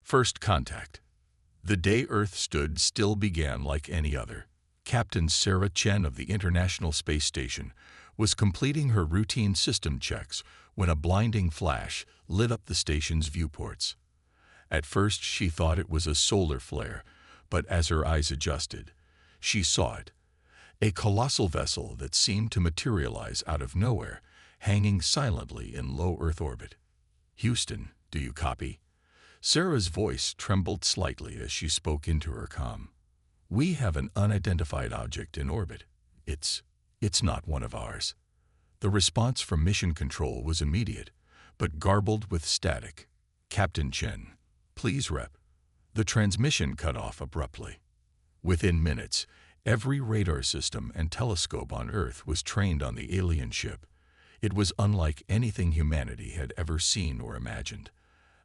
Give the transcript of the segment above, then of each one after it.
First contact. The day Earth stood still began like any other. Captain Sarah Chen of the International Space Station was completing her routine system checks when a blinding flash lit up the station's viewports. At first she thought it was a solar flare, but as her eyes adjusted, she saw it. A colossal vessel that seemed to materialize out of nowhere, hanging silently in low Earth orbit. "Houston, do you copy?" Sarah's voice trembled slightly as she spoke into her comm. "We have an unidentified object in orbit. It's not one of ours." The response from Mission Control was immediate, but garbled with static. "Captain Chen, please rep." The transmission cut off abruptly. Within minutes, every radar system and telescope on Earth was trained on the alien ship. It was unlike anything humanity had ever seen or imagined.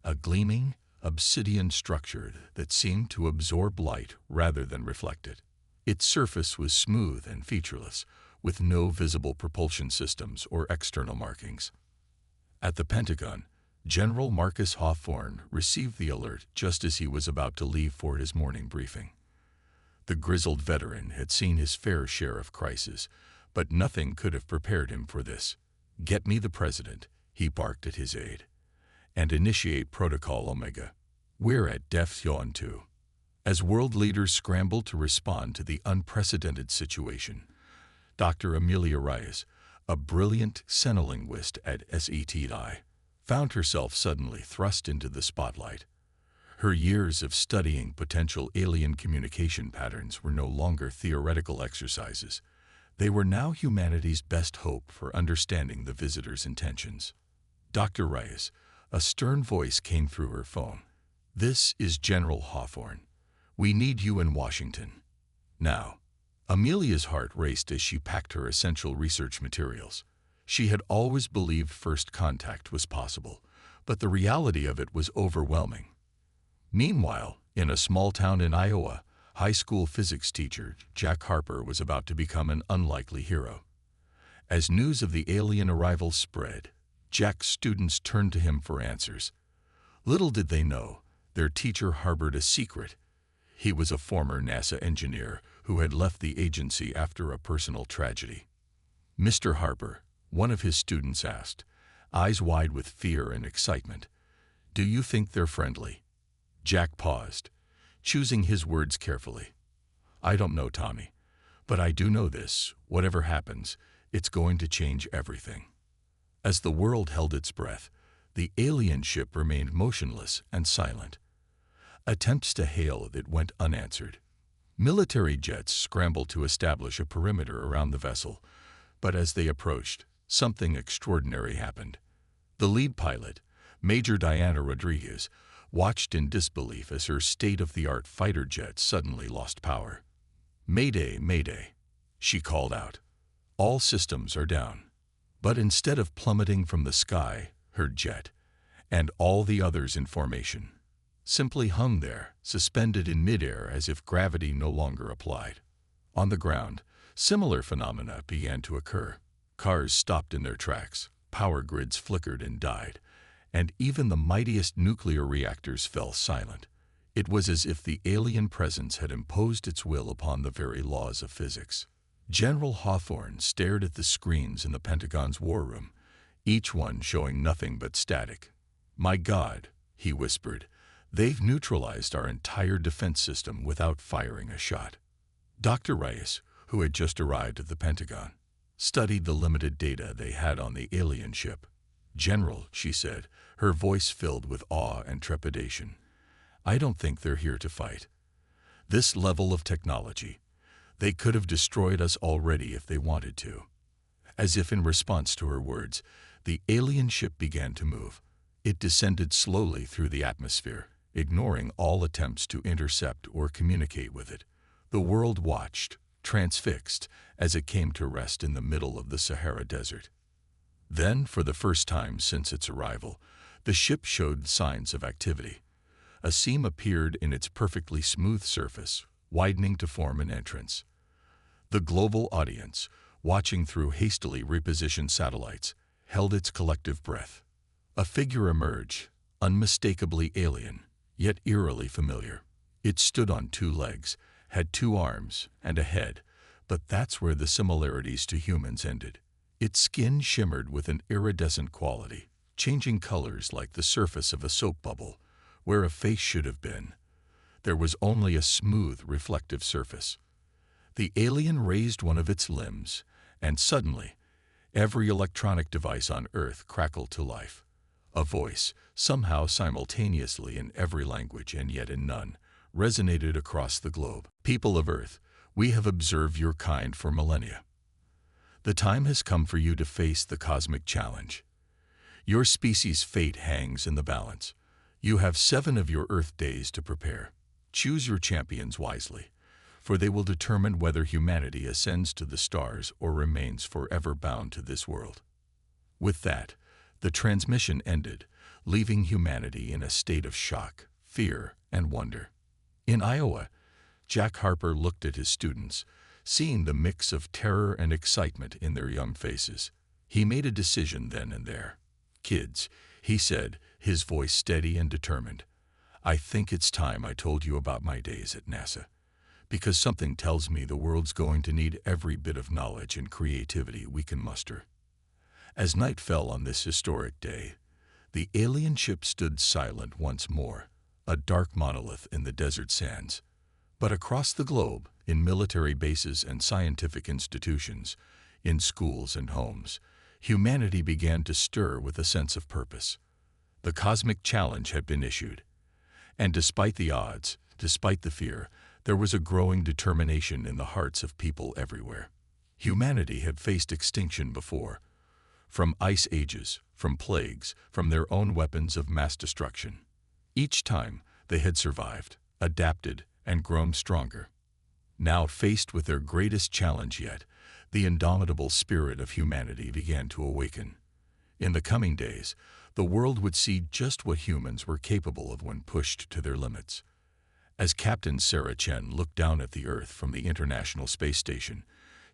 A gleaming, obsidian structure that seemed to absorb light rather than reflect it. Its surface was smooth and featureless, with no visible propulsion systems or external markings. At the Pentagon, General Marcus Hawthorne received the alert just as he was about to leave for his morning briefing. The grizzled veteran had seen his fair share of crises, but nothing could have prepared him for this. "Get me the president," he barked at his aide, "and initiate Protocol Omega. We're at DEFYing 2. As world leaders scrambled to respond to the unprecedented situation, Dr. Amelia Reyes, a brilliant xenolinguist at SETI, found herself suddenly thrust into the spotlight. Her years of studying potential alien communication patterns were no longer theoretical exercises. They were now humanity's best hope for understanding the visitor's intentions. "Dr. Reyes," a stern voice came through her phone. "This is General Hawthorne. We need you in Washington. Now." Amelia's heart raced as she packed her essential research materials. She had always believed first contact was possible, but the reality of it was overwhelming. Meanwhile, in a small town in Iowa, high school physics teacher Jack Harper was about to become an unlikely hero. As news of the alien arrival spread, Jack's students turned to him for answers. Little did they know, their teacher harbored a secret. He was a former NASA engineer who had left the agency after a personal tragedy. "Mr. Harper," one of his students asked, eyes wide with fear and excitement, "do you think they're friendly?" Jack paused, choosing his words carefully. "I don't know, Tommy, but I do know this: whatever happens, it's going to change everything." As the world held its breath, the alien ship remained motionless and silent. Attempts to hail it went unanswered. Military jets scrambled to establish a perimeter around the vessel, but as they approached, something extraordinary happened. The lead pilot, Major Diana Rodriguez, watched in disbelief as her state-of-the-art fighter jet suddenly lost power. "Mayday, mayday," she called out. "All systems are down." But instead of plummeting from the sky, her jet, and all the others in formation, simply hung there, suspended in midair as if gravity no longer applied. On the ground, similar phenomena began to occur. Cars stopped in their tracks, power grids flickered and died, and even the mightiest nuclear reactors fell silent. It was as if the alien presence had imposed its will upon the very laws of physics. General Hawthorne stared at the screens in the Pentagon's war room, each one showing nothing but static. "My God," he whispered, "they've neutralized our entire defense system without firing a shot." Dr. Reyes, who had just arrived at the Pentagon, studied the limited data they had on the alien ship. "General," she said, her voice filled with awe and trepidation, "I don't think they're here to fight. This level of technology, they could have destroyed us already if they wanted to." As if in response to her words, the alien ship began to move. It descended slowly through the atmosphere, ignoring all attempts to intercept or communicate with it. The world watched, transfixed, as it came to rest in the middle of the Sahara Desert. Then, for the first time since its arrival, the ship showed signs of activity. A seam appeared in its perfectly smooth surface, widening to form an entrance. The global audience, watching through hastily repositioned satellites, held its collective breath. A figure emerged, unmistakably alien, yet eerily familiar. It stood on two legs, had two arms, and a head, but that's where the similarities to humans ended. Its skin shimmered with an iridescent quality, changing colors like the surface of a soap bubble, where a face should have been. There was only a smooth, reflective surface. The alien raised one of its limbs, and suddenly, every electronic device on Earth crackled to life. A voice, somehow simultaneously in every language and yet in none, resonated across the globe. People of Earth, we have observed your kind for millennia. The time has come for you to face the cosmic challenge. Your species' fate hangs in the balance. You have 7 of your Earth days to prepare. Choose your champions wisely, for they will determine whether humanity ascends to the stars or remains forever bound to this world. With that, the transmission ended, leaving humanity in a state of shock, fear, and wonder. In Iowa, Jack Harper looked at his students, seeing the mix of terror and excitement in their young faces. He made a decision then and there. "Kids," he said, his voice steady and determined, "I think it's time I told you about my days at NASA, because something tells me the world's going to need every bit of knowledge and creativity we can muster." As night fell on this historic day, the alien ship stood silent once more, a dark monolith in the desert sands. But across the globe, in military bases and scientific institutions, in schools and homes, humanity began to stir with a sense of purpose. The cosmic challenge had been issued. And despite the odds, despite the fear, there was a growing determination in the hearts of people everywhere. Humanity had faced extinction before, from ice ages, from plagues, from their own weapons of mass destruction. Each time, they had survived, adapted, and grown stronger. Now, faced with their greatest challenge yet, the indomitable spirit of humanity began to awaken. In the coming days, the world would see just what humans were capable of when pushed to their limits. As Captain Sarah Chen looked down at the Earth from the International Space Station,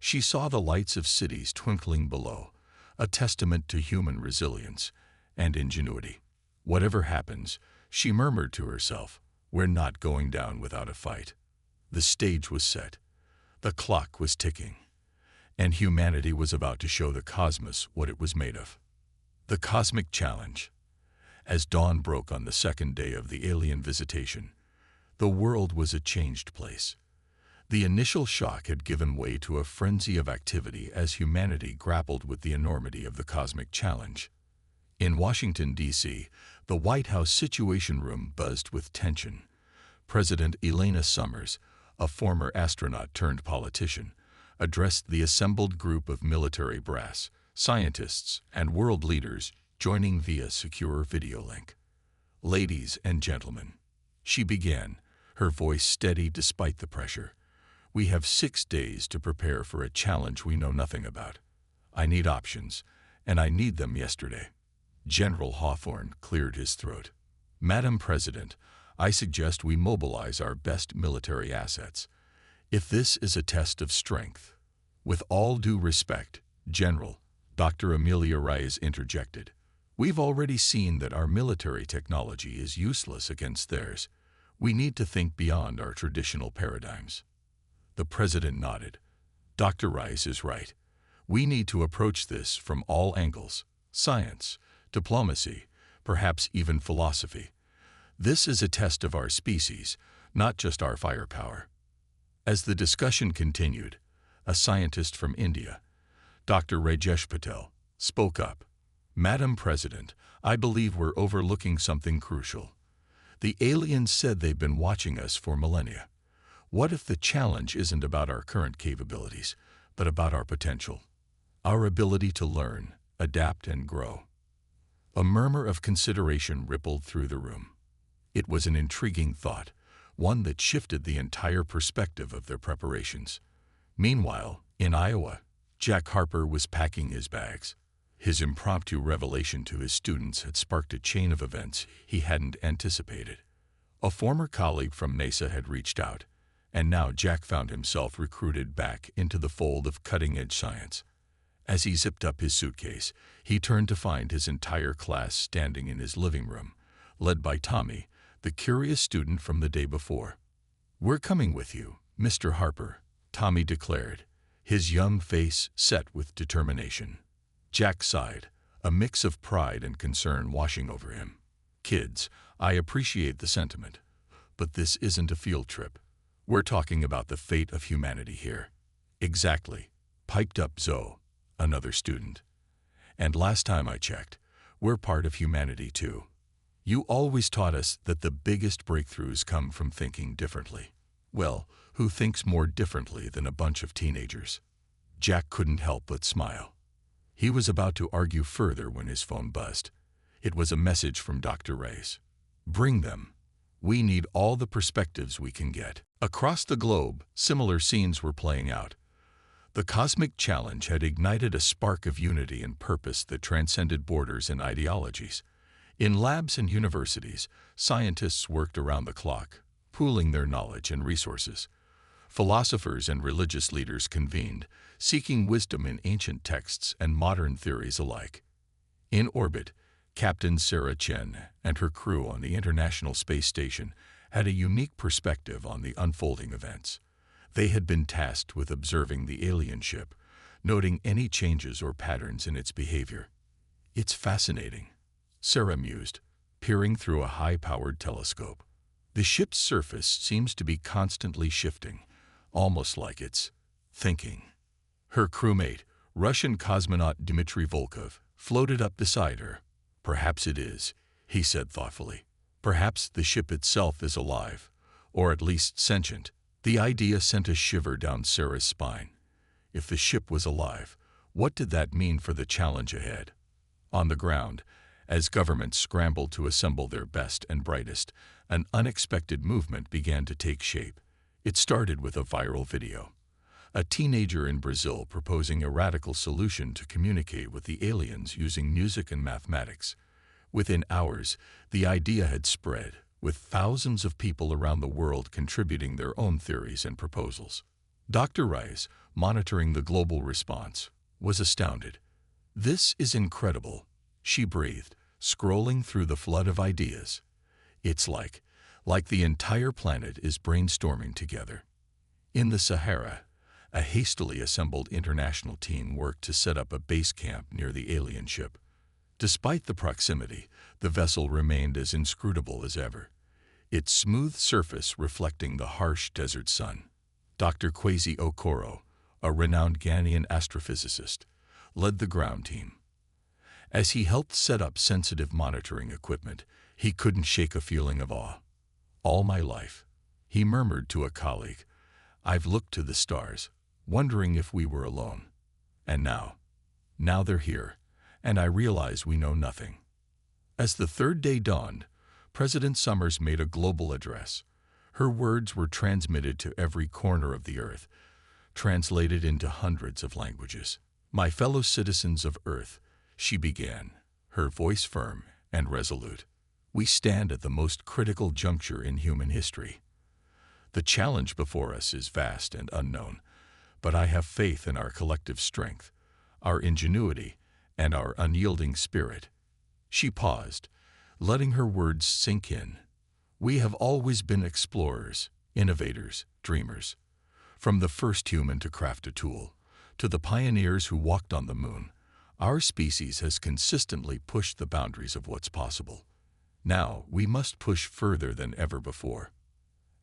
she saw the lights of cities twinkling below, a testament to human resilience and ingenuity. "Whatever happens," she murmured to herself, "we're not going down without a fight." The stage was set, the clock was ticking, and humanity was about to show the cosmos what it was made of. The cosmic challenge. As dawn broke on the second day of the alien visitation, the world was a changed place. The initial shock had given way to a frenzy of activity as humanity grappled with the enormity of the cosmic challenge. In Washington, D.C., the White House Situation Room buzzed with tension. President Elena Summers, a former astronaut turned politician, addressed the assembled group of military brass, scientists, and world leaders joining via secure video link. "Ladies and gentlemen," she began, her voice steady despite the pressure, "we have 6 days to prepare for a challenge we know nothing about. I need options, and I need them yesterday." General Hawthorne cleared his throat. "Madam President, I suggest we mobilize our best military assets. If this is a test of strength—" "With all due respect, General," Dr. Amelia Reyes interjected, "we've already seen that our military technology is useless against theirs. We need to think beyond our traditional paradigms." The President nodded. "Dr. Reyes is right. We need to approach this from all angles: science, diplomacy, perhaps even philosophy. This is a test of our species, not just our firepower." As the discussion continued, a scientist from India, Dr. Rajesh Patel, spoke up. "Madam President, I believe we're overlooking something crucial. The aliens said they've been watching us for millennia. What if the challenge isn't about our current capabilities, but about our potential? Our ability to learn, adapt, and grow?" A murmur of consideration rippled through the room. It was an intriguing thought, one that shifted the entire perspective of their preparations. Meanwhile, in Iowa, Jack Harper was packing his bags. His impromptu revelation to his students had sparked a chain of events he hadn't anticipated. A former colleague from NASA had reached out, and now Jack found himself recruited back into the fold of cutting-edge science. As he zipped up his suitcase, he turned to find his entire class standing in his living room, led by Tommy, the curious student from the day before. "We're coming with you, Mr. Harper," Tommy declared, his young face set with determination. Jack sighed, a mix of pride and concern washing over him. "Kids, I appreciate the sentiment, but this isn't a field trip. We're talking about the fate of humanity here." "Exactly," piped up Zoe, another student. "And last time I checked, we're part of humanity too. You always taught us that the biggest breakthroughs come from thinking differently." "Well, who thinks more differently than a bunch of teenagers?" Jack couldn't help but smile. He was about to argue further when his phone buzzed. It was a message from Dr. Reyes. "Bring them. We need all the perspectives we can get." Across the globe, similar scenes were playing out. The cosmic challenge had ignited a spark of unity and purpose that transcended borders and ideologies. In labs and universities, scientists worked around the clock, pooling their knowledge and resources. Philosophers and religious leaders convened, seeking wisdom in ancient texts and modern theories alike. In orbit, Captain Sarah Chen and her crew on the International Space Station had a unique perspective on the unfolding events. They had been tasked with observing the alien ship, noting any changes or patterns in its behavior. "It's fascinating," Sarah mused, peering through a high-powered telescope. "The ship's surface seems to be constantly shifting, almost like it's thinking." Her crewmate, Russian cosmonaut Dmitry Volkov, floated up beside her. "Perhaps it is," he said thoughtfully. "Perhaps the ship itself is alive, or at least sentient." The idea sent a shiver down Sarah's spine. If the ship was alive, what did that mean for the challenge ahead? On the ground, as governments scrambled to assemble their best and brightest, an unexpected movement began to take shape. It started with a viral video. A teenager in Brazil proposing a radical solution to communicate with the aliens using music and mathematics. Within hours, the idea had spread, with thousands of people around the world contributing their own theories and proposals. Dr. Reyes, monitoring the global response, was astounded. "This is incredible," she breathed, scrolling through the flood of ideas. "It's like the entire planet is brainstorming together." In the Sahara, a hastily assembled international team worked to set up a base camp near the alien ship. Despite the proximity, the vessel remained as inscrutable as ever, its smooth surface reflecting the harsh desert sun. Dr. Kwesi Okoro, a renowned Ghanaian astrophysicist, led the ground team. As he helped set up sensitive monitoring equipment, he couldn't shake a feeling of awe. "All my life," he murmured to a colleague, "I've looked to the stars, wondering if we were alone. And now they're here, and I realize we know nothing." As the third day dawned, President Summers made a global address. Her words were transmitted to every corner of the earth, translated into hundreds of languages. "My fellow citizens of Earth," she began, her voice firm and resolute. "We stand at the most critical juncture in human history. The challenge before us is vast and unknown, but I have faith in our collective strength, our ingenuity, and our unyielding spirit." She paused, letting her words sink in. "We have always been explorers, innovators, dreamers. From the first human to craft a tool, to the pioneers who walked on the moon, our species has consistently pushed the boundaries of what's possible. Now we must push further than ever before."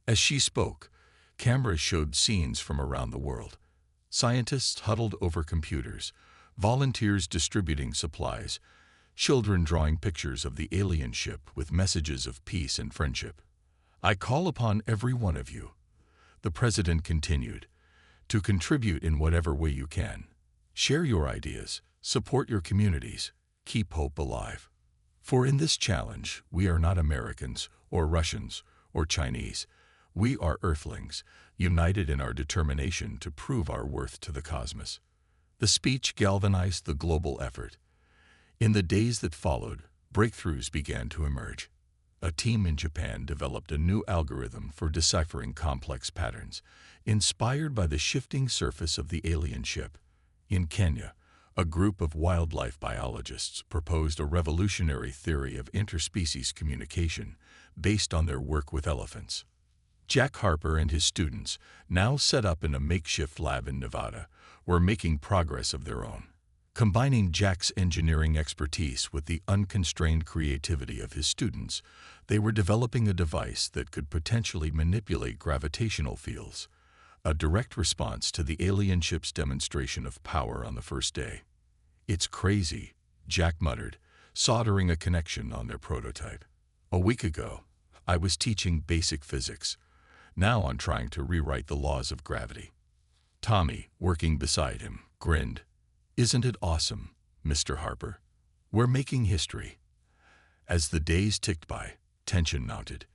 As she spoke, cameras showed scenes from around the world. Scientists huddled over computers, volunteers distributing supplies, children drawing pictures of the alien ship with messages of peace and friendship. "I call upon every one of you," the president continued, "to contribute in whatever way you can. Share your ideas, support your communities, keep hope alive. For in this challenge, we are not Americans or Russians or Chinese. We are Earthlings, united in our determination to prove our worth to the cosmos." The speech galvanized the global effort. In the days that followed, breakthroughs began to emerge. A team in Japan developed a new algorithm for deciphering complex patterns, inspired by the shifting surface of the alien ship. In Kenya, A group of wildlife biologists proposed a revolutionary theory of interspecies communication based on their work with elephants. Jack Harper and his students, now set up in a makeshift lab in Nevada, were making progress of their own. Combining Jack's engineering expertise with the unconstrained creativity of his students, they were developing a device that could potentially manipulate gravitational fields, a direct response to the alien ship's demonstration of power on the first day. "It's crazy," Jack muttered, soldering a connection on their prototype. "A week ago, I was teaching basic physics. Now I'm trying to rewrite the laws of gravity." Tommy, working beside him, grinned. "Isn't it awesome, Mr. Harper? We're making history." As the days ticked by, tension mounted.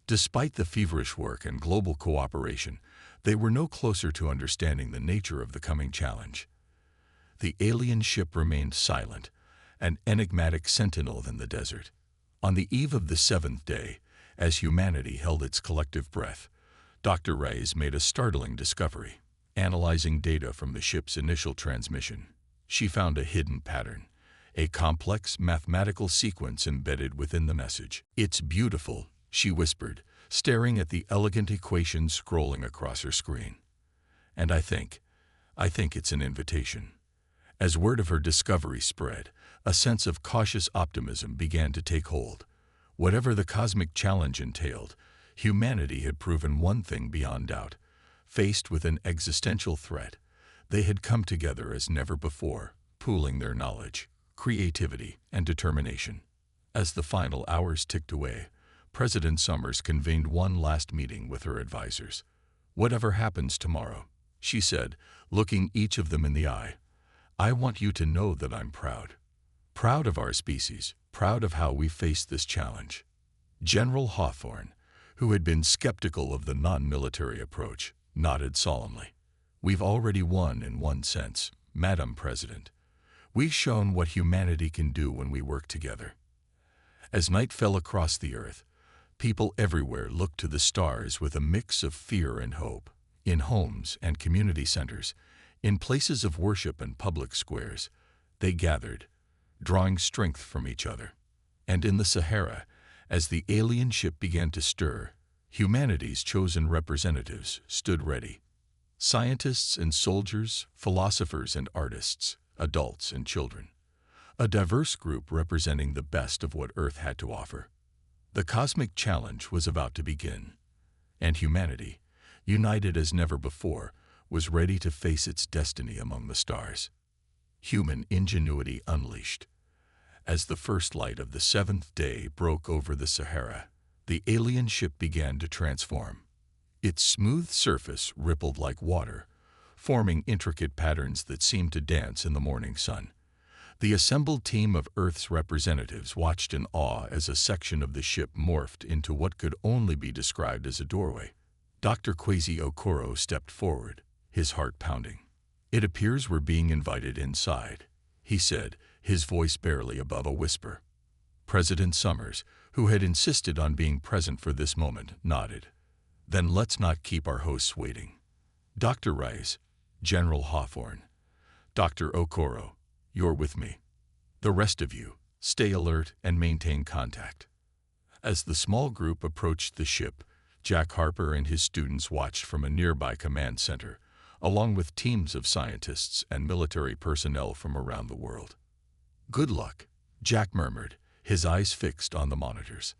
Despite the feverish work and global cooperation, they were no closer to understanding the nature of the coming challenge. The alien ship remained silent, an enigmatic sentinel in the desert. On the eve of the seventh day, as humanity held its collective breath, Dr. Reyes made a startling discovery. Analyzing data from the ship's initial transmission, she found a hidden pattern, a complex mathematical sequence embedded within the message. "It's beautiful," she whispered, staring at the elegant equation scrolling across her screen. "And I think it's an invitation." As word of her discovery spread, a sense of cautious optimism began to take hold. Whatever the cosmic challenge entailed, humanity had proven one thing beyond doubt. Faced with an existential threat, they had come together as never before, pooling their knowledge, creativity, and determination. As the final hours ticked away, President Summers convened one last meeting with her advisors. "Whatever happens tomorrow," she said, looking each of them in the eye, "I want you to know that I'm proud. Proud of our species, proud of how we faced this challenge." General Hawthorne, who had been skeptical of the non-military approach, nodded solemnly. "We've already won in one sense, Madam President. We've shown what humanity can do when we work together." As night fell across the earth, people everywhere looked to the stars with a mix of fear and hope. In homes and community centers, in places of worship and public squares, they gathered, drawing strength from each other. And in the Sahara, as the alien ship began to stir, humanity's chosen representatives stood ready. Scientists and soldiers, philosophers and artists, adults and children. A diverse group representing the best of what Earth had to offer. The cosmic challenge was about to begin, and humanity, united as never before, was ready to face its destiny among the stars. Human ingenuity unleashed. As the first light of the seventh day broke over the Sahara, the alien ship began to transform. Its smooth surface rippled like water, forming intricate patterns that seemed to dance in the morning sun. The assembled team of Earth's representatives watched in awe as a section of the ship morphed into what could only be described as a doorway. Dr. Kwesi Okoro stepped forward, his heart pounding. "It appears we're being invited inside," he said, his voice barely above a whisper. President Summers, who had insisted on being present for this moment, nodded. "Then let's not keep our hosts waiting. Dr. Rice, General Hawthorne, Dr. Okoro, you're with me. The rest of you, stay alert and maintain contact." As the small group approached the ship, Jack Harper and his students watched from a nearby command center, along with teams of scientists and military personnel from around the world. "Good luck," Jack murmured, his eyes fixed on the monitors.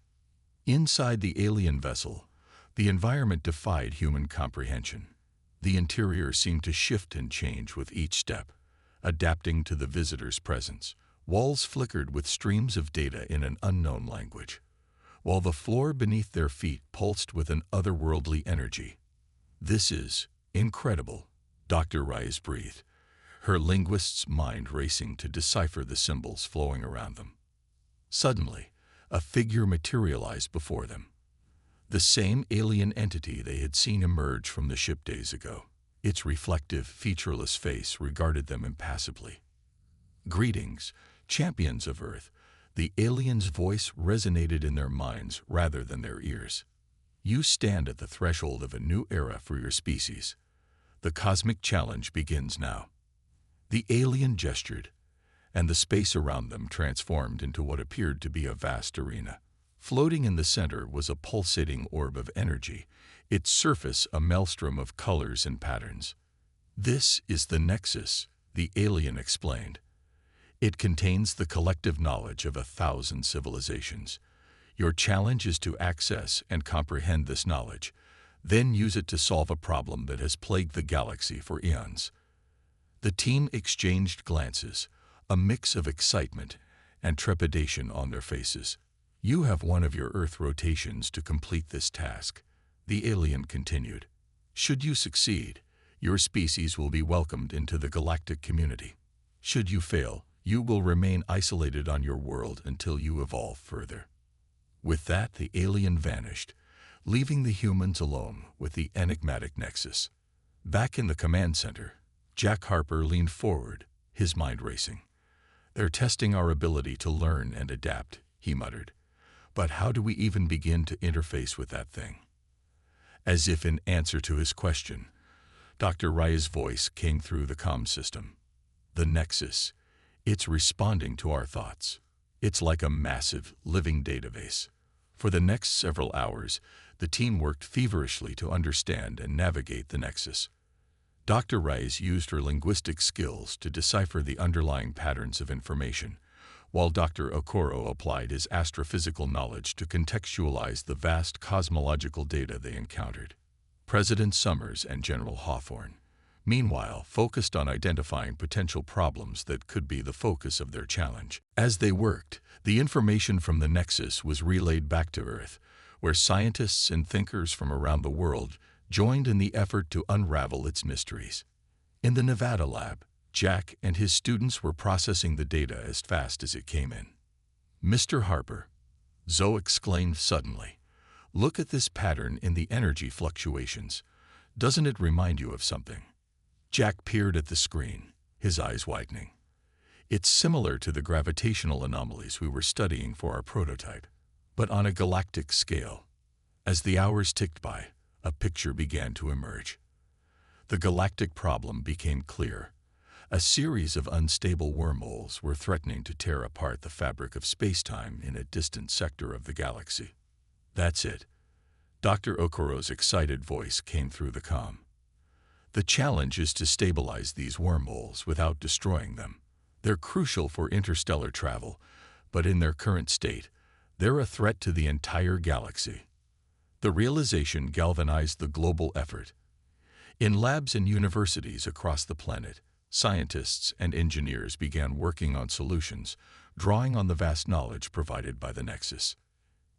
Inside the alien vessel, the environment defied human comprehension. The interior seemed to shift and change with each step, adapting to the visitor's presence. Walls flickered with streams of data in an unknown language, while the floor beneath their feet pulsed with an otherworldly energy. "This is incredible," Dr. Rice breathed, her linguist's mind racing to decipher the symbols flowing around them. Suddenly, a figure materialized before them. The same alien entity they had seen emerge from the ship days ago. Its reflective, featureless face regarded them impassively. "Greetings, champions of Earth." The alien's voice resonated in their minds rather than their ears. "You stand at the threshold of a new era for your species. The cosmic challenge begins now." The alien gestured, and the space around them transformed into what appeared to be a vast arena. Floating in the center was a pulsating orb of energy, its surface a maelstrom of colors and patterns. "This is the Nexus," the alien explained. "It contains the collective knowledge of 1,000 civilizations. Your challenge is to access and comprehend this knowledge, then use it to solve a problem that has plagued the galaxy for eons." The team exchanged glances, a mix of excitement and trepidation on their faces. "You have one of your Earth rotations to complete this task," the alien continued. "Should you succeed, your species will be welcomed into the galactic community. Should you fail, you will remain isolated on your world until you evolve further." With that, the alien vanished, leaving the humans alone with the enigmatic Nexus. Back in the command center, Jack Harper leaned forward, his mind racing. "They're testing our ability to learn and adapt," he muttered. "But how do we even begin to interface with that thing?" As if in answer to his question, Dr. Raya's voice came through the comm system. "The Nexus, it's responding to our thoughts. It's like a massive, living database." For the next several hours, the team worked feverishly to understand and navigate the Nexus. Dr. Rice used her linguistic skills to decipher the underlying patterns of information, while Dr. Okoro applied his astrophysical knowledge to contextualize the vast cosmological data they encountered. President Summers and General Hawthorne, meanwhile, focused on identifying potential problems that could be the focus of their challenge. As they worked, the information from the Nexus was relayed back to Earth, where scientists and thinkers from around the world joined in the effort to unravel its mysteries. In the Nevada lab, Jack and his students were processing the data as fast as it came in. "Mr. Harper," Zoe exclaimed suddenly, "look at this pattern in the energy fluctuations. Doesn't it remind you of something?" Jack peered at the screen, his eyes widening. "It's similar to the gravitational anomalies we were studying for our prototype, but on a galactic scale." As the hours ticked by, a picture began to emerge. The galactic problem became clear. A series of unstable wormholes were threatening to tear apart the fabric of space-time in a distant sector of the galaxy. "That's it." Dr. Okoro's excited voice came through the comm. "The challenge is to stabilize these wormholes without destroying them. They're crucial for interstellar travel, but in their current state, they're a threat to the entire galaxy." The realization galvanized the global effort. In labs and universities across the planet, scientists and engineers began working on solutions, drawing on the vast knowledge provided by the Nexus.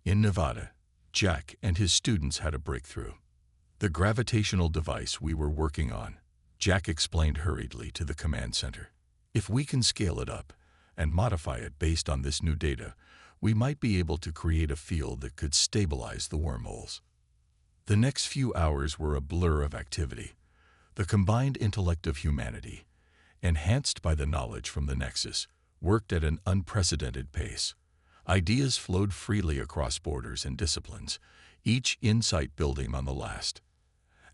In Nevada, Jack and his students had a breakthrough. "The gravitational device we were working on," Jack explained hurriedly to the command center. "If we can scale it up and modify it based on this new data, we might be able to create a field that could stabilize the wormholes." The next few hours were a blur of activity. The combined intellect of humanity, enhanced by the knowledge from the Nexus, worked at an unprecedented pace. Ideas flowed freely across borders and disciplines, each insight building on the last.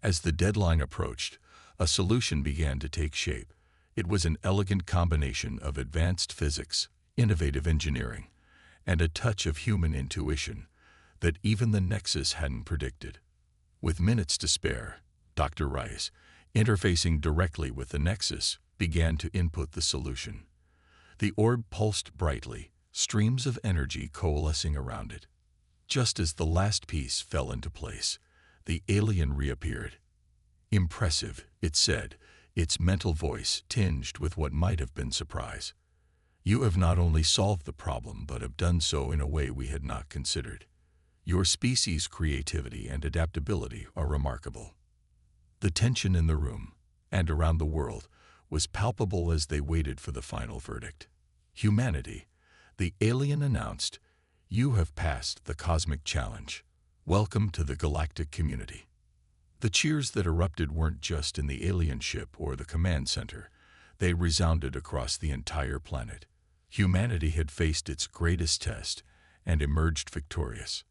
As the deadline approached, a solution began to take shape. It was an elegant combination of advanced physics, innovative engineering, and a touch of human intuition that even the Nexus hadn't predicted. With minutes to spare, Dr. Rice, interfacing directly with the Nexus, began to input the solution. The orb pulsed brightly, streams of energy coalescing around it. Just as the last piece fell into place, the alien reappeared. "Impressive," it said, its mental voice tinged with what might have been surprise. "You have not only solved the problem, but have done so in a way we had not considered. Your species' creativity and adaptability are remarkable." The tension in the room, and around the world, was palpable as they waited for the final verdict. "Humanity," the alien announced, "you have passed the cosmic challenge. Welcome to the galactic community." The cheers that erupted weren't just in the alien ship or the command center. They resounded across the entire planet. Humanity had faced its greatest test and emerged victorious.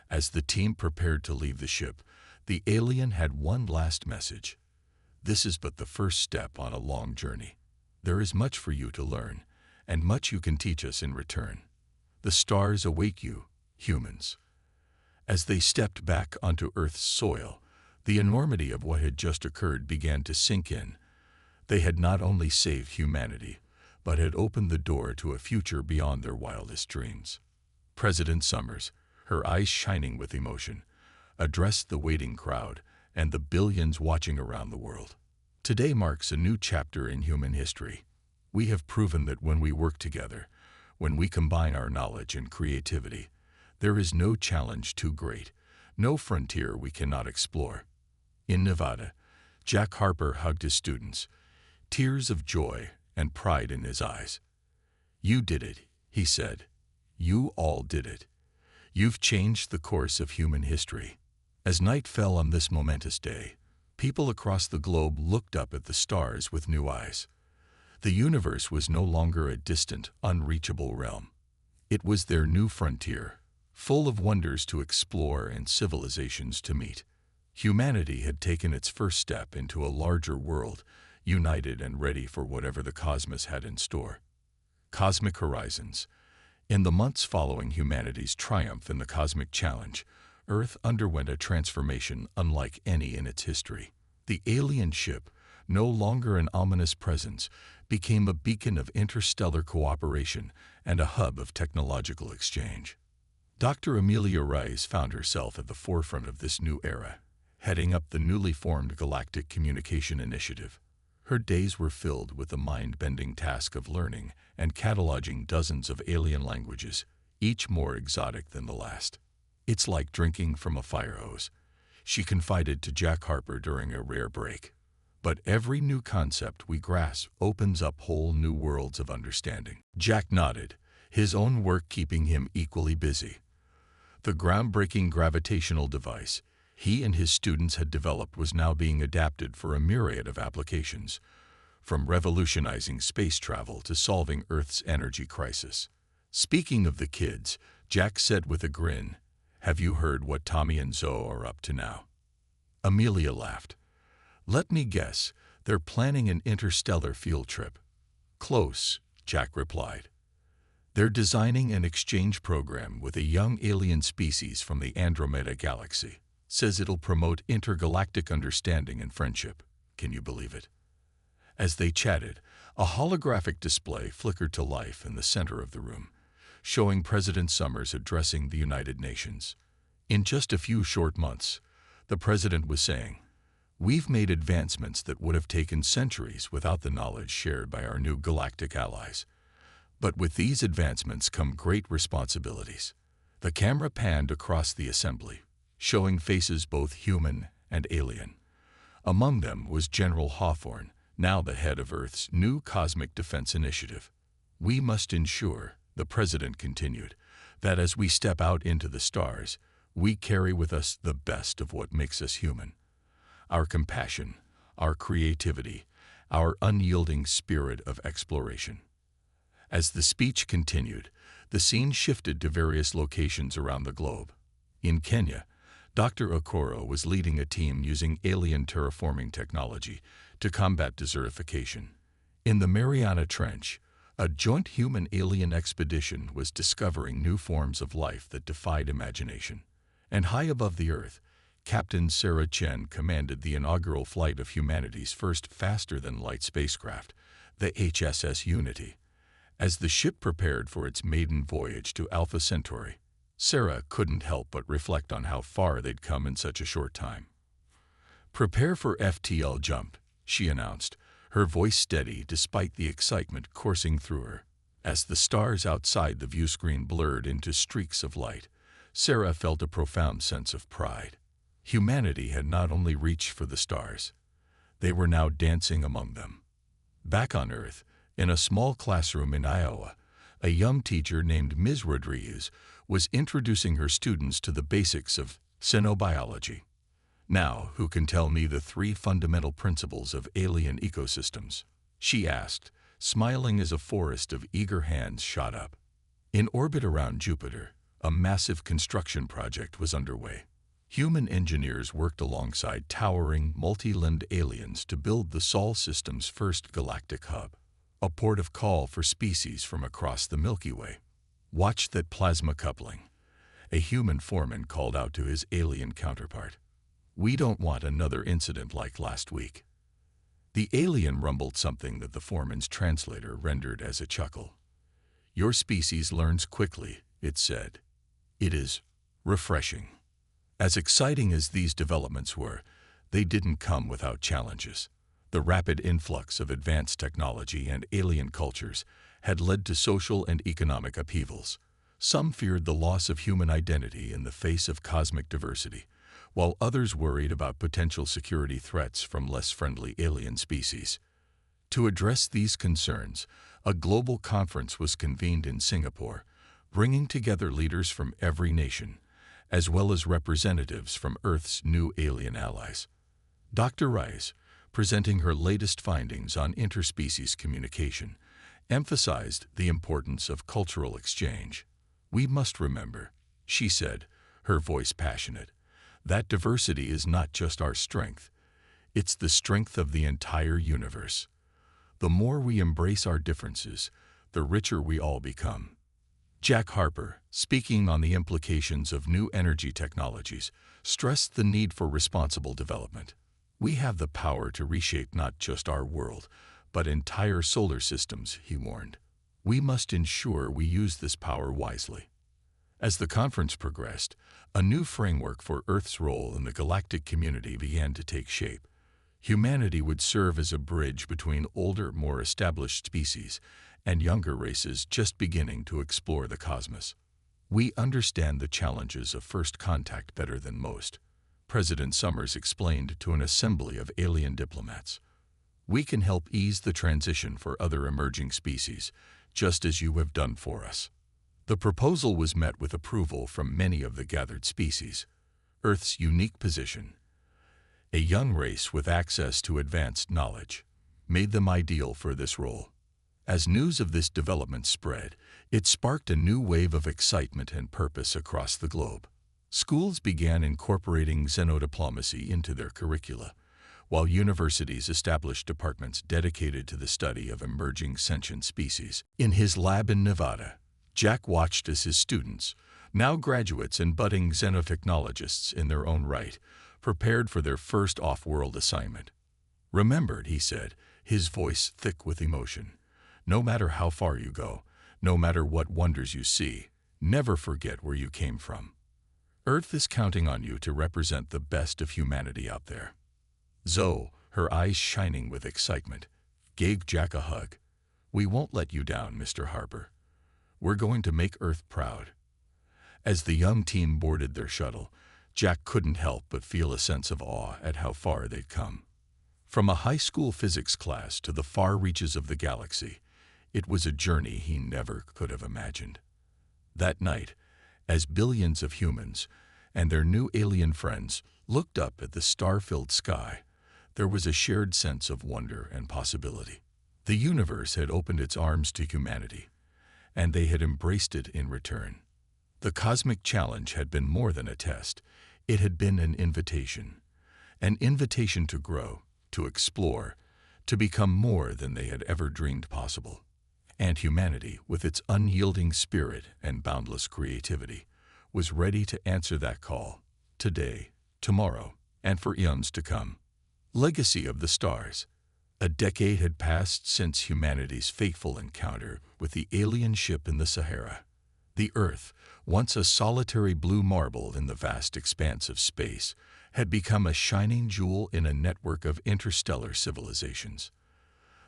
As the team prepared to leave the ship, the alien had one last message. "This is but the first step on a long journey. There is much for you to learn, and much you can teach us in return. The stars await you, humans." As they stepped back onto Earth's soil, the enormity of what had just occurred began to sink in. They had not only saved humanity, but had opened the door to a future beyond their wildest dreams. President Summers, her eyes shining with emotion, addressed the waiting crowd and the billions watching around the world. "Today marks a new chapter in human history. We have proven that when we work together, when we combine our knowledge and creativity, there is no challenge too great, no frontier we cannot explore." In Nevada, Jack Harper hugged his students, tears of joy and pride in his eyes. "You did it," he said. "You all did it. You've changed the course of human history." As night fell on this momentous day, people across the globe looked up at the stars with new eyes. The universe was no longer a distant, unreachable realm. It was their new frontier, full of wonders to explore and civilizations to meet. Humanity had taken its first step into a larger world, united and ready for whatever the cosmos had in store. Cosmic Horizons. In the months following humanity's triumph in the cosmic challenge, Earth underwent a transformation unlike any in its history. The alien ship, no longer an ominous presence, became a beacon of interstellar cooperation and a hub of technological exchange. Dr. Amelia Rice found herself at the forefront of this new era, heading up the newly formed Galactic Communication Initiative. Her days were filled with the mind-bending task of learning and cataloging dozens of alien languages, each more exotic than the last. "It's like drinking from a fire hose," she confided to Jack Harper during a rare break. "But every new concept we grasp opens up whole new worlds of understanding." Jack nodded, his own work keeping him equally busy. The groundbreaking gravitational device he and his students had developed was now being adapted for a myriad of applications, from revolutionizing space travel to solving Earth's energy crisis. "Speaking of the kids," Jack said with a grin, "have you heard what Tommy and Zoe are up to now?" Amelia laughed. "Let me guess, they're planning an interstellar field trip." "Close," Jack replied. "They're designing an exchange program with a young alien species from the Andromeda Galaxy. Says it'll promote intergalactic understanding and friendship. Can you believe it?" As they chatted, a holographic display flickered to life in the center of the room, showing President Summers addressing the United Nations. In just a few short months, the president was saying, "We've made advancements that would have taken centuries without the knowledge shared by our new galactic allies. But with these advancements come great responsibilities." The camera panned across the assembly, showing faces both human and alien. Among them was General Hawthorne, now the head of Earth's new Cosmic Defense Initiative. "We must ensure," the president continued, "that as we step out into the stars, we carry with us the best of what makes us human. Our compassion, our creativity, our unyielding spirit of exploration." As the speech continued, the scene shifted to various locations around the globe. In Kenya, Dr. Okoro was leading a team using alien terraforming technology to combat desertification. In the Mariana Trench, a joint human-alien expedition was discovering new forms of life that defied imagination. And high above the Earth, Captain Sarah Chen commanded the inaugural flight of humanity's first faster-than-light spacecraft, the HSS Unity. As the ship prepared for its maiden voyage to Alpha Centauri, Sarah couldn't help but reflect on how far they'd come in such a short time. "Prepare for FTL jump," she announced, her voice steady despite the excitement coursing through her. As the stars outside the viewscreen blurred into streaks of light, Sarah felt a profound sense of pride. Humanity had not only reached for the stars, they were now dancing among them. Back on Earth, in a small classroom in Iowa, a young teacher named Ms. Rodriguez was introducing her students to the basics of xenobiology. "Now, who can tell me the 3 fundamental principles of alien ecosystems?" she asked, smiling as a forest of eager hands shot up. In orbit around Jupiter, a massive construction project was underway. Human engineers worked alongside towering, multi-limbed aliens to build the Sol system's first galactic hub. a port of call for species from across the Milky Way. Watch that plasma coupling. A human foreman called out to his alien counterpart. We don't want another incident like last week. The alien rumbled something that the foreman's translator rendered as a chuckle. Your species learns quickly, it said. It is refreshing. As exciting as these developments were, they didn't come without challenges. The rapid influx of advanced technology and alien cultures had led to social and economic upheavals. Some feared the loss of human identity in the face of cosmic diversity, while others worried about potential security threats from less friendly alien species. To address these concerns, a global conference was convened in Singapore, bringing together leaders from every nation, as well as representatives from Earth's new alien allies. Dr. Rice, presenting her latest findings on interspecies communication, emphasized the importance of cultural exchange. We must remember, she said, her voice passionate, that diversity is not just our strength, it's the strength of the entire universe. The more we embrace our differences, the richer we all become. Jack Harper, speaking on the implications of new energy technologies, stressed the need for responsible development. We have the power to reshape not just our world, but entire solar systems, he warned. We must ensure we use this power wisely. As the conference progressed, a new framework for Earth's role in the galactic community began to take shape. Humanity would serve as a bridge between older, more established species and younger races just beginning to explore the cosmos. We understand the challenges of first contact better than most, President Summers explained to an assembly of alien diplomats. We can help ease the transition for other emerging species, just as you have done for us. The proposal was met with approval from many of the gathered species. Earth's unique position, a young race with access to advanced knowledge, made them ideal for this role. As news of this development spread, it sparked a new wave of excitement and purpose across the globe. Schools began incorporating xenodiplomacy into their curricula, while universities established departments dedicated to the study of emerging sentient species. In his lab in Nevada, Jack watched as his students, now graduates and budding xenotechnologists in their own right, prepared for their first off-world assignment. Remembered, he said, his voice thick with emotion, no matter how far you go, no matter what wonders you see, never forget where you came from. Earth is counting on you to represent the best of humanity out there. Zoe, her eyes shining with excitement, gave Jack a hug. We won't let you down, Mr. Harper. We're going to make Earth proud. As the young team boarded their shuttle, Jack couldn't help but feel a sense of awe at how far they'd come. From a high school physics class to the far reaches of the galaxy, it was a journey he never could have imagined. That night, as billions of humans and their new alien friends looked up at the star-filled sky, there was a shared sense of wonder and possibility. The universe had opened its arms to humanity, and they had embraced it in return. The cosmic challenge had been more than a test. It had been an invitation to grow, to explore, to become more than they had ever dreamed possible. And humanity, with its unyielding spirit and boundless creativity, was ready to answer that call, today, tomorrow, and for eons to come. Legacy of the stars. A decade had passed since humanity's fateful encounter with the alien ship in the Sahara. The Earth, once a solitary blue marble in the vast expanse of space, had become a shining jewel in a network of interstellar civilizations.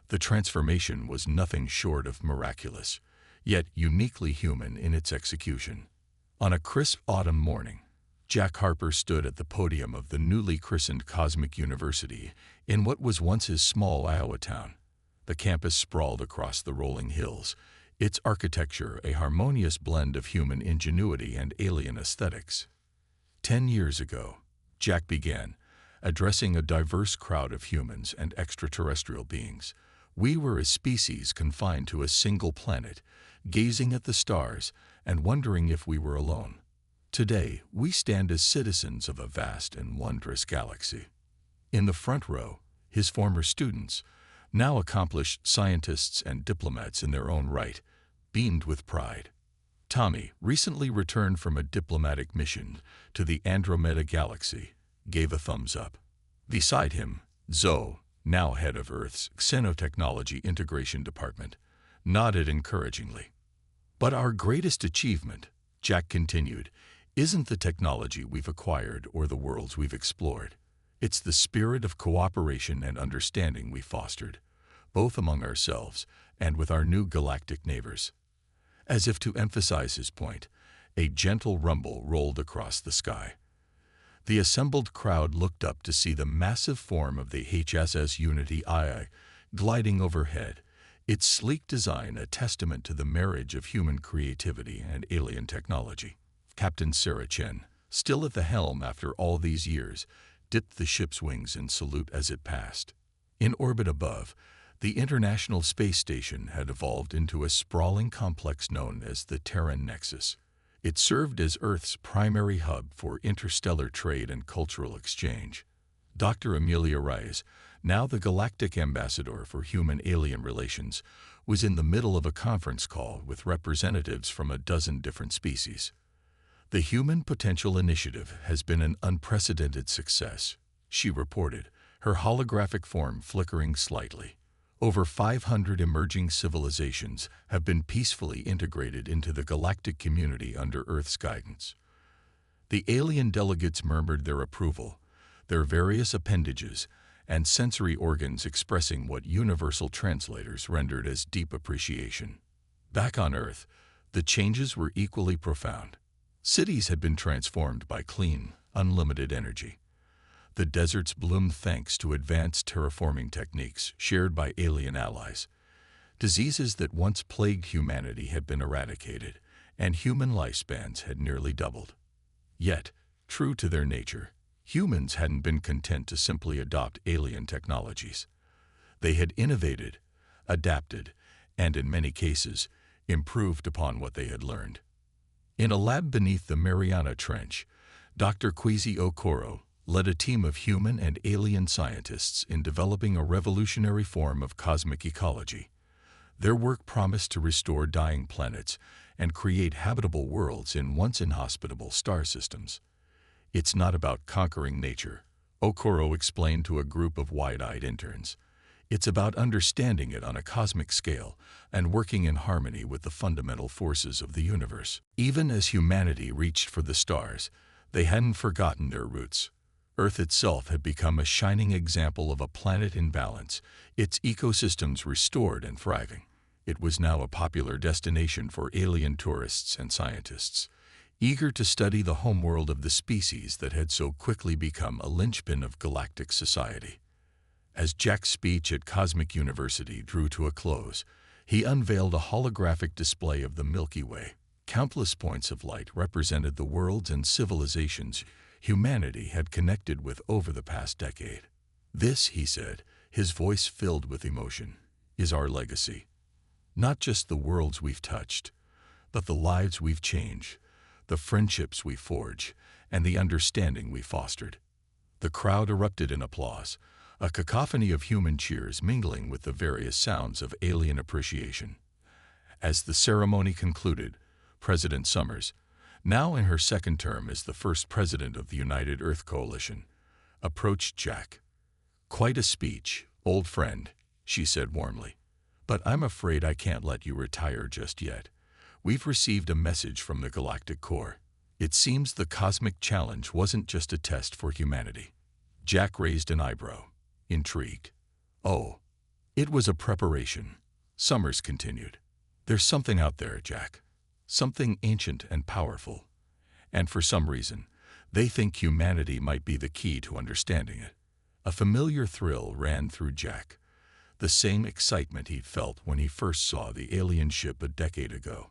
The transformation was nothing short of miraculous, yet uniquely human in its execution. On a crisp autumn morning, Jack Harper stood at the podium of the newly christened Cosmic University in what was once his small Iowa town. The campus sprawled across the rolling hills, its architecture a harmonious blend of human ingenuity and alien aesthetics. 10 years ago, Jack began, addressing a diverse crowd of humans and extraterrestrial beings. We were a species confined to a single planet, gazing at the stars and wondering if we were alone. Today, we stand as citizens of a vast and wondrous galaxy. In the front row, his former students, now accomplished scientists and diplomats in their own right, beamed with pride. Tommy, recently returned from a diplomatic mission to the Andromeda Galaxy, gave a thumbs up. Beside him, Zoe, now head of Earth's Xenotechnology Integration Department, nodded encouragingly. But our greatest achievement, Jack continued, isn't the technology we've acquired or the worlds we've explored. It's the spirit of cooperation and understanding we fostered, both among ourselves and with our new galactic neighbors. As if to emphasize his point, a gentle rumble rolled across the sky. The assembled crowd looked up to see the massive form of the HSS Unity II gliding overhead, its sleek design a testament to the marriage of human creativity and alien technology. Captain Sarah Chen, still at the helm after all these years, dipped the ship's wings in salute as it passed. In orbit above, the International Space Station had evolved into a sprawling complex known as the Terran Nexus. It served as Earth's primary hub for interstellar trade and cultural exchange. Dr. Amelia Reyes, now the Galactic Ambassador for Human-Alien Relations, was in the middle of a conference call with representatives from a dozen different species. The Human Potential Initiative has been an unprecedented success, she reported, her holographic form flickering slightly. Over 500 emerging civilizations have been peacefully integrated into the galactic community under Earth's guidance. The alien delegates murmured their approval, their various appendages and sensory organs expressing what universal translators rendered as deep appreciation. Back on Earth, the changes were equally profound. Cities had been transformed by clean, unlimited energy. The deserts bloomed thanks to advanced terraforming techniques shared by alien allies. Diseases that once plagued humanity had been eradicated, and human lifespans had nearly doubled. Yet, true to their nature, humans hadn't been content to simply adopt alien technologies. They had innovated, adapted, and in many cases, improved upon what they had learned. In a lab beneath the Mariana Trench, Dr. Kwesi Okoro led a team of human and alien scientists in developing a revolutionary form of cosmic ecology. Their work promised to restore dying planets and create habitable worlds in once inhospitable star systems. It's not about conquering nature, Okoro explained to a group of wide-eyed interns. It's about understanding it on a cosmic scale and working in harmony with the fundamental forces of the universe. Even as humanity reached for the stars, they hadn't forgotten their roots. Earth itself had become a shining example of a planet in balance, its ecosystems restored and thriving. It was now a popular destination for alien tourists and scientists, eager to study the homeworld of the species that had so quickly become a linchpin of galactic society. As Jack's speech at Cosmic University drew to a close, he unveiled a holographic display of the Milky Way. Countless points of light represented the worlds and civilizations humanity had connected with over the past decade. This, he said, his voice filled with emotion, is our legacy. Not just the worlds we've touched, but the lives we've changed, the friendships we forged, and the understanding we fostered. The crowd erupted in applause, a cacophony of human cheers mingling with the various sounds of alien appreciation. As the ceremony concluded, President Summers, now in her second term as the first president of the United Earth Coalition, approached Jack. "Quite a speech, old friend," she said warmly. "But I'm afraid I can't let you retire just yet. We've received a message from the Galactic Core. It seems the cosmic challenge wasn't just a test for humanity." Jack raised an eyebrow, intrigued. "Oh, it was a preparation," Summers continued. "There's something out there, Jack. Something ancient and powerful. And for some reason, they think humanity might be the key to understanding it." A familiar thrill ran through Jack, the same excitement he felt when he first saw the alien ship a decade ago.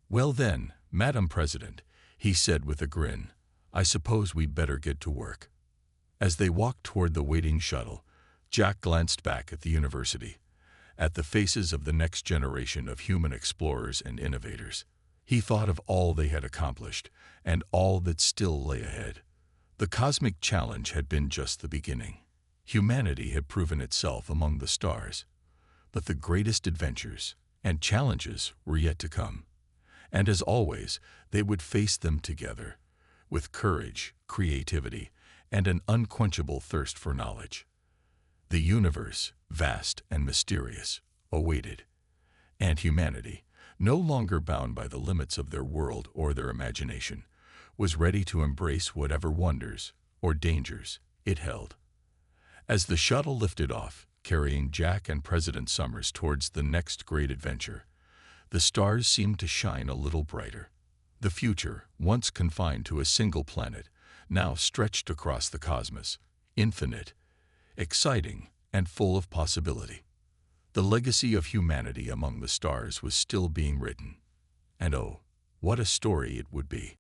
"Well then, Madam President," he said with a grin, "I suppose we'd better get to work." As they walked toward the waiting shuttle, Jack glanced back at the university, at the faces of the next generation of human explorers and innovators. He thought of all they had accomplished and all that still lay ahead. The cosmic challenge had been just the beginning. Humanity had proven itself among the stars. But the greatest adventures and challenges were yet to come. And as always, they would face them together, with courage, creativity, and an unquenchable thirst for knowledge. The universe, vast and mysterious, awaited, and humanity, no longer bound by the limits of their world or their imagination, was ready to embrace whatever wonders or dangers it held. As the shuttle lifted off, carrying Jack and President Summers towards the next great adventure, the stars seemed to shine a little brighter. The future, once confined to a single planet, now stretched across the cosmos, infinite, exciting, and full of possibility. The legacy of humanity among the stars was still being written. And oh, what a story it would be!